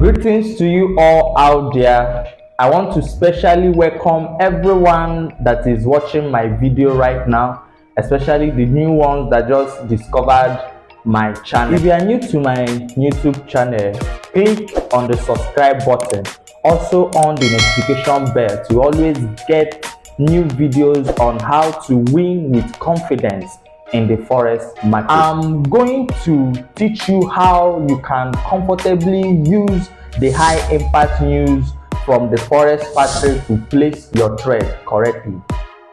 Greetings to you all out there. I want to specially welcome everyone that is watching my video right now, especially the new ones that just discovered my channel. If you are new to my YouTube channel, click on the subscribe button, also on the notification bell to always get new videos on how to win with confidence in the forex market. I'm going to teach you how you can comfortably use the high impact news from the forex factory to place your trade correctly.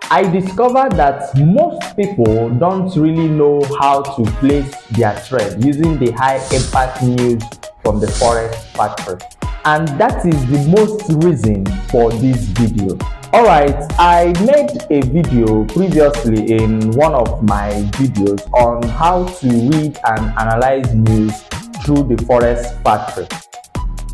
I discovered that most people don't really know how to place their trade using the high impact news from the forex factory, and that is the most reason for this video. Alright, I made a video previously in one of my videos on how to read and analyze news through the forex factory.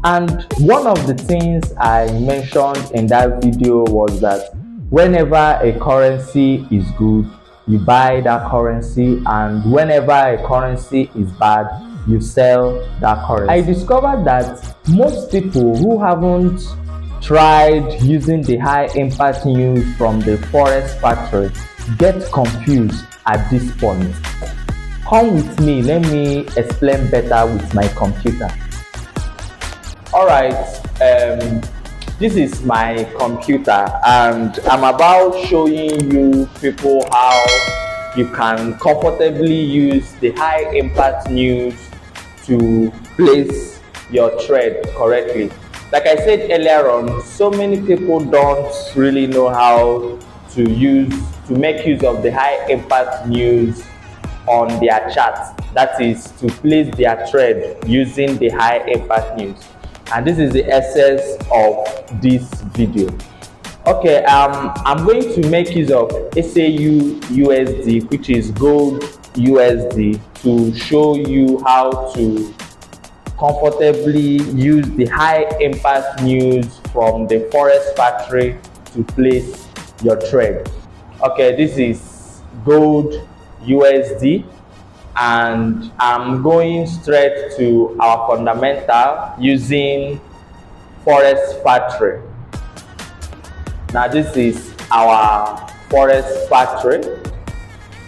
And one of the things I mentioned in that video was that whenever a currency is good, you buy that currency, and whenever a currency is bad, you sell that currency. I discovered that most people who haven't tried using the high impact news from the forex factory get confused at this point. Come with me, let me explain better with my computer. Alright, this is my computer and I'm about showing you people how you can comfortably use the high impact news to place your trade correctly. Like I said earlier on, so many people don't really know how to make use of the high impact news on their chart. That is to place their trade using the high impact news. And this is the essence of this video. Okay, I'm going to make use of SAU USD, which is gold USD, to show you how to comfortably use the high impact news from the forex factory to place your trade. Okay, this is gold USD, and I'm going straight to our fundamental using forex factory. Now this is our forex factory.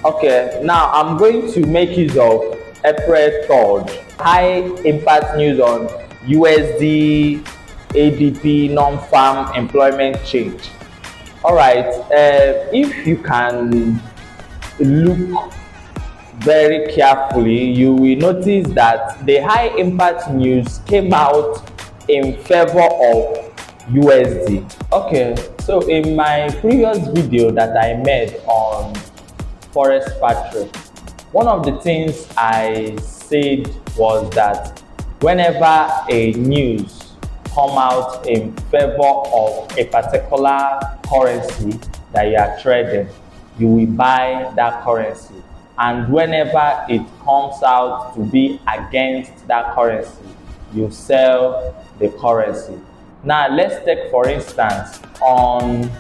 Okay, now I'm going to make use of April 3rd high impact news on USD ADP non-farm employment change. Alright, if you can look very carefully, you will notice that the high impact news came out in favor of USD. Okay, so in my previous video that I made on forex factory, one of the things I said was that whenever a news come out in favor of a particular currency that you are trading, you will buy that currency, and whenever it comes out to be against that currency, you sell the currency. Now let's take for instance on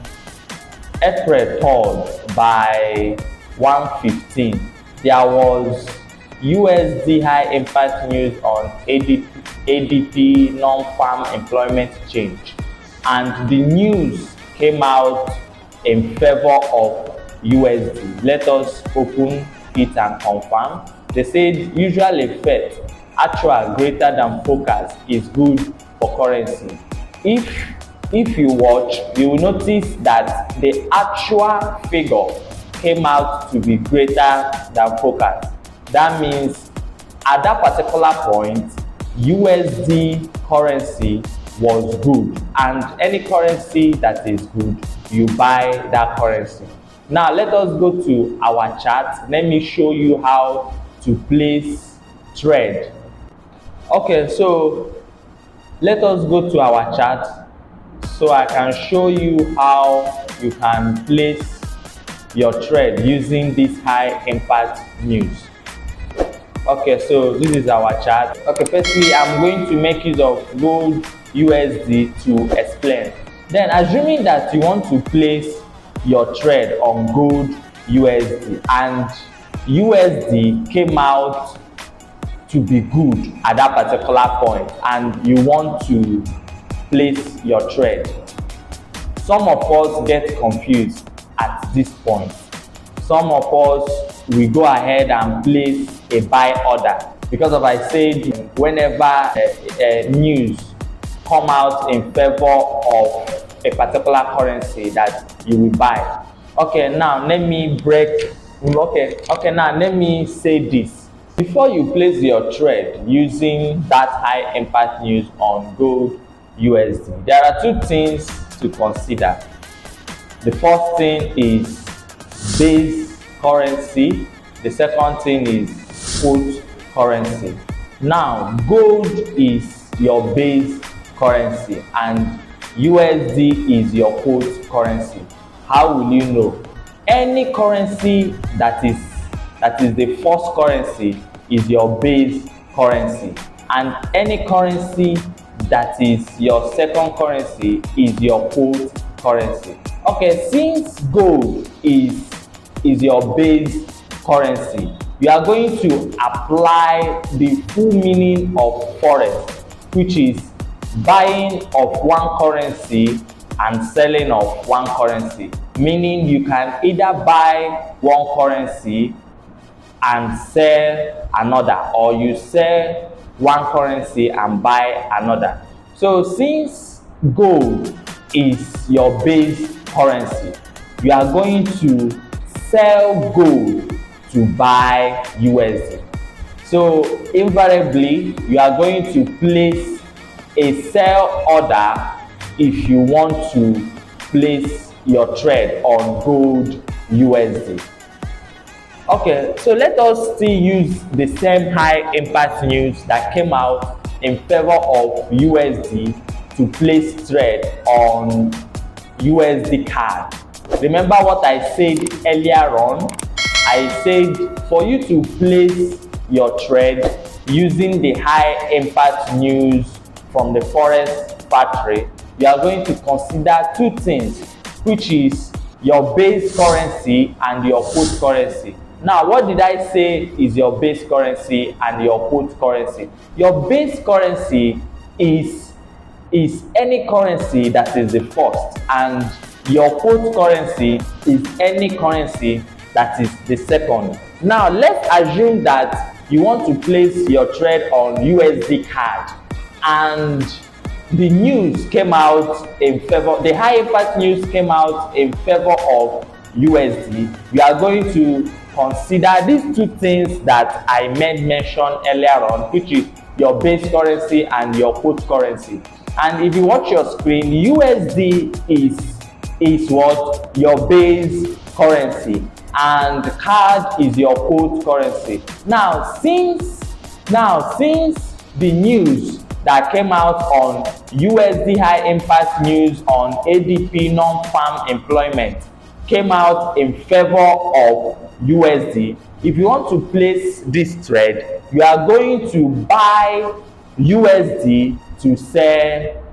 April 3rd by 1:15, there was USD high impact news on ADP non-farm employment change, and the news came out in favor of USD. Let us open it and confirm. They said usual effect, actual greater than forecast, is good for currency. If you watch, you will notice that the actual figure came out to be greater than forecast. That means at that particular point, USD currency was good, and any currency that is good, you buy that currency. Now let us go to our chart. Let me show you how to place trade. Okay, so let us go to our chart so I can show you how you can place your trade using this high impact news. Okay, so this is our chart. Okay, firstly I'm going to make use of gold USD to explain. Then assuming that you want to place your trade on gold USD and USD came out to be good at that particular point and you want to place your trade. Some of us get confused at this point. Some of us we go ahead and place a buy order because of I said whenever news come out in favor of a particular currency that you will buy. Okay, now let me say this. Before you place your trade using that high impact news on gold USD, there are two things to consider. The first thing is base currency, the second thing is spot currency. Now gold is your base currency and USD is your quote currency. How will you know? Any currency that is the first currency is your base currency, and any currency that is your second currency is your quote currency. Okay, since gold is your base currency, you are going to apply the full meaning of Forex, which is buying of one currency and selling of one currency, meaning you can either buy one currency and sell another, or you sell one currency and buy another. So since gold is your base currency, you are going to sell gold to buy USD. So invariably you are going to place a sell order if you want to place your trade on gold USD. Okay, so let us still use the same high impact news that came out in favor of USD to place trade on USD card. Remember what I said earlier on? I said for you to place your trade using the high impact news from the Forex factory, you are going to consider two things, which is your base currency and your quote currency. Now, what did I say is your base currency and your quote currency? Your base currency is any currency that is the first, and your quote currency is any currency that is the second. Now, let's assume that you want to place your trade on USD card and the news came out in favor, the high impact news came out in favor of USD. You are going to consider these two things that I made mention earlier on, which is your base currency and your quote currency. And if you watch your screen, USD is what? Your base currency, and card is your quote currency. Now since the news that came out on USD high impact news on ADP non-farm employment came out in favor of USD, if you want to place this trade, you are going to buy USD to sell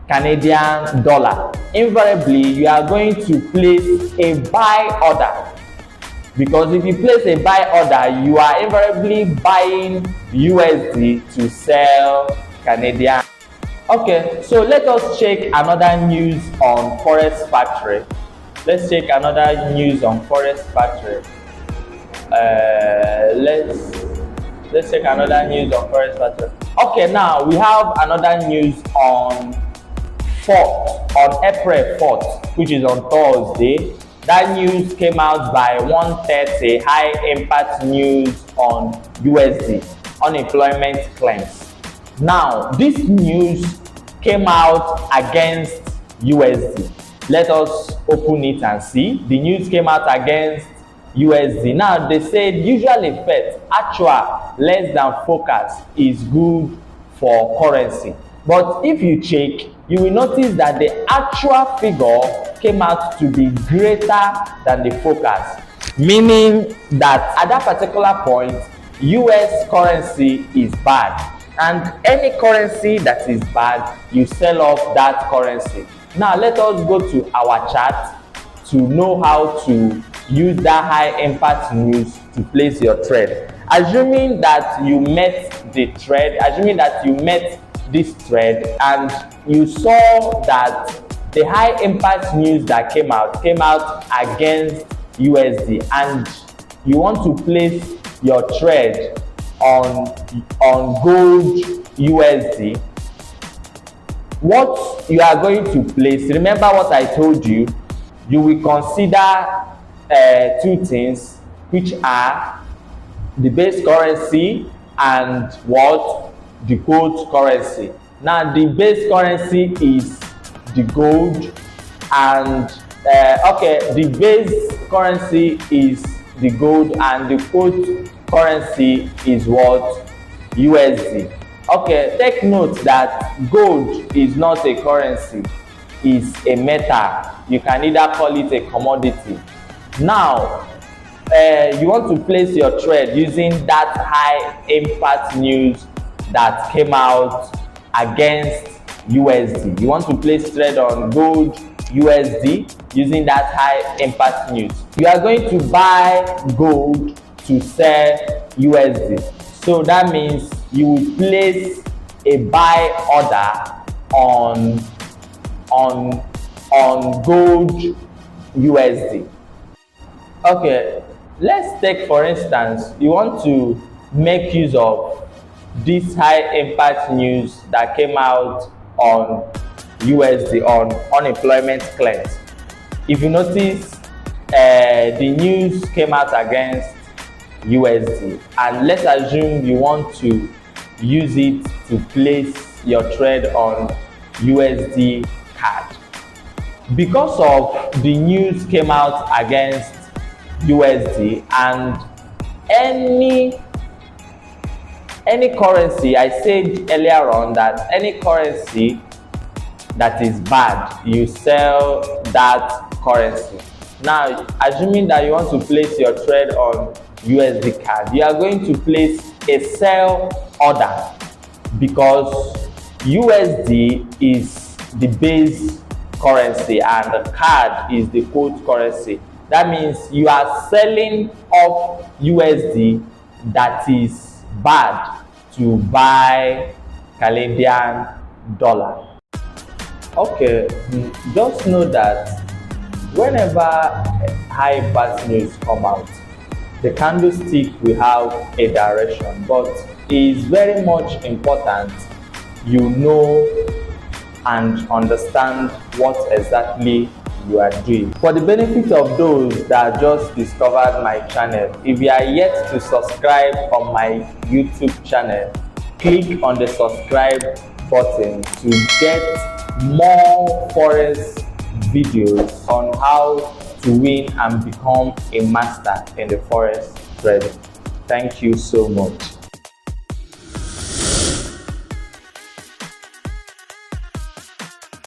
Canadian dollar. Invariably, you are going to place a buy order, because if you place a buy order, you are invariably buying USD to sell Canadian. Okay, so let us check another news on Forex factory. Let's check another news on Forex factory. Let's check another news on Forex factory. Okay, now we have another news on April 4th, which is on Thursday. That news came out by 1:30, high impact news on USD unemployment claims. Now this news came out against USD. Let us open it and see. The news came out against USD. Now they said usual effect, actual less than forecast is good for currency. But if you check, you will notice that the actual figure came out to be greater than the forecast, meaning that at that particular point, US currency is bad. And any currency that is bad, you sell off that currency. Now let us go to our chart to know how to use that high impact news to place your trade. assuming that you met the trade, assuming that you met this trade and you saw that the high impact news that came out against USD, and you want to place your trade on gold USD, what you are going to place, remember what I told you, you will consider two things, which are the base currency and what? The gold currency. Now the base currency is the gold, and the base currency is the gold and the gold currency is what? USD. Okay, take note that gold is not a currency, it's a metal. You can either call it a commodity. Now you want to place your trade using that high impact news that came out against USD. You want to place trade on gold USD using that high impact news. You are going to buy gold to sell USD. So that means you will place a buy order on gold USD. Okay, let's take for instance, you want to make use of this high impact news that came out on USD, on unemployment claims. If you notice, the news came out against USD, and let's assume you want to use it to place your trade on USD CAD. Because of the news came out against USD, and any currency, I said earlier on that any currency that is bad, you sell that currency. Now assuming that you want to place your trade on USD CAD, you are going to place a sell order because USD is the base currency and the CAD is the quote currency. That means you are selling off USD that is bad to buy Canadian dollar. Okay, just know that whenever high impact news come out, the candlestick will have a direction, but it is very much important you know and understand what exactly you are doing. For the benefit of those that just discovered my channel, if you are yet to subscribe on my YouTube channel, click on the subscribe button to get more Forex videos on how to win and become a master in the Forex trading. Thank you so much.